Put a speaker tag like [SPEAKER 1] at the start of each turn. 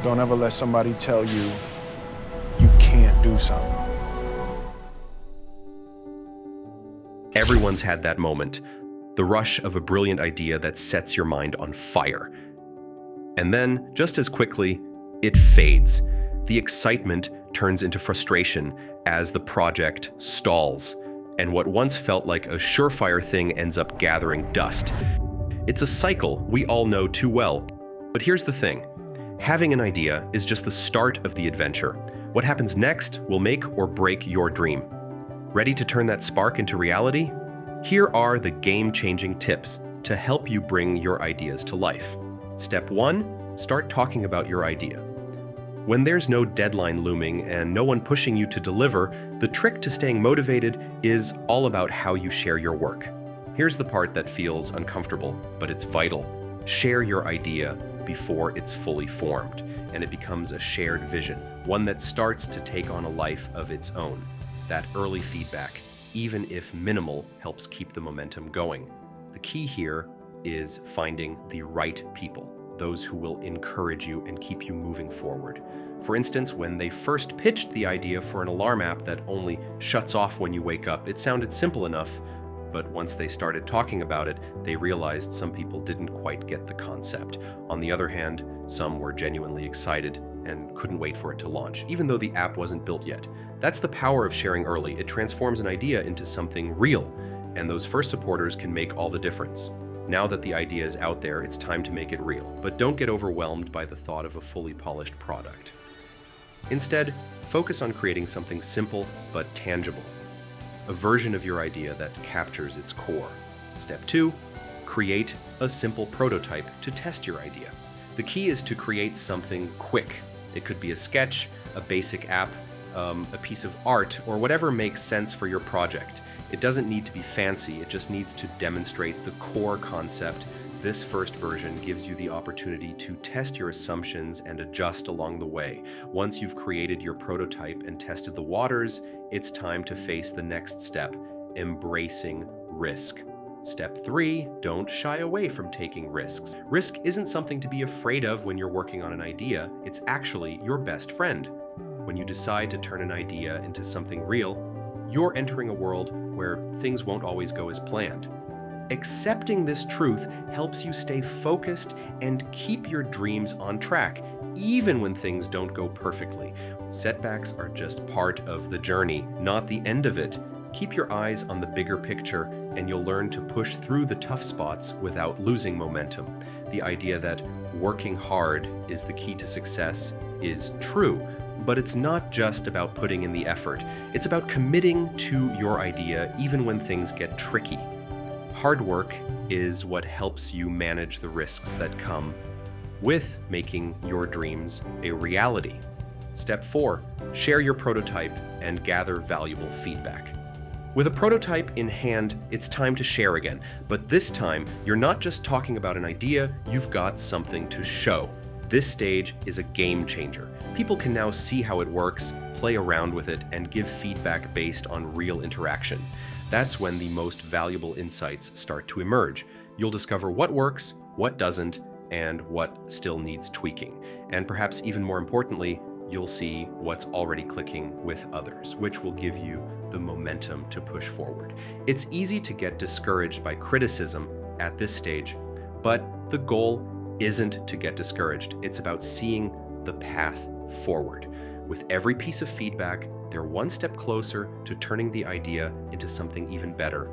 [SPEAKER 1] Don't ever let somebody tell you you can't do something.
[SPEAKER 2] Everyone's had that moment, the rush of a brilliant idea that sets your mind on fire. And then, just as quickly, it fades. The excitement turns into frustration as the project stalls, and what once felt like a surefire thing ends up gathering dust. It's a cycle we all know too well. But here's the thing. Having an idea is just the start of the adventure. What happens next will make or break your dream. Ready to turn that spark into reality? Here are the game-changing tips to help you bring your ideas to life. Step 1, start talking about your idea. When there's no deadline looming and no one pushing you to deliver, the trick to staying motivated is all about how you share your work. Here's the part that feels uncomfortable, but it's vital. Share your idea before it's fully formed, and it becomes a shared vision, one that starts to take on a life of its own. That early feedback, even if minimal, helps keep the momentum going. The key here is finding the right people, those who will encourage you and keep you moving forward. For instance, when they first pitched the idea for an alarm app that only shuts off when you wake up, it sounded simple enough, but once they started talking about it, they realized some people didn't quite get the concept. On the other hand, some were genuinely excited and couldn't wait for it to launch, even though the app wasn't built yet. That's the power of sharing early. It transforms an idea into something real, and those first supporters can make all the difference. Now that the idea is out there, it's time to make it real. But don't get overwhelmed by the thought of a fully polished product. Instead, focus on creating something simple but tangible. A version of your idea that captures its core. Step 2, create a simple prototype to test your idea. The key is to create something quick. It could be a sketch, a basic app, a piece of art, or whatever makes sense for your project. It doesn't need to be fancy, it just needs to demonstrate the core concept. This first version gives you the opportunity to test your assumptions and adjust along the way. Once you've created your prototype and tested the waters, it's time to face the next step, embracing risk. Step 3, don't shy away from taking risks. Risk isn't something to be afraid of when you're working on an idea, it's actually your best friend. When you decide to turn an idea into something real, you're entering a world where things won't always go as planned. Accepting this truth helps you stay focused and keep your dreams on track, even when things don't go perfectly. Setbacks are just part of the journey, not the end of it. Keep your eyes on the bigger picture, and you'll learn to push through the tough spots without losing momentum. The idea that working hard is the key to success is true, but it's not just about putting in the effort. It's about committing to your idea even when things get tricky. Hard work is what helps you manage the risks that come with making your dreams a reality. Step 4, share your prototype and gather valuable feedback. With a prototype in hand, it's time to share again, but this time, you're not just talking about an idea, you've got something to show. This stage is a game changer. People can now see how it works, play around with it, and give feedback based on real interaction. That's when the most valuable insights start to emerge. You'll discover what works, what doesn't, and what still needs tweaking. And perhaps even more importantly, you'll see what's already clicking with others, which will give you the momentum to push forward. It's easy to get discouraged by criticism at this stage, but the goal isn't to get discouraged. It's about seeing the path forward. With every piece of feedback, they're one step closer to turning the idea into something even better.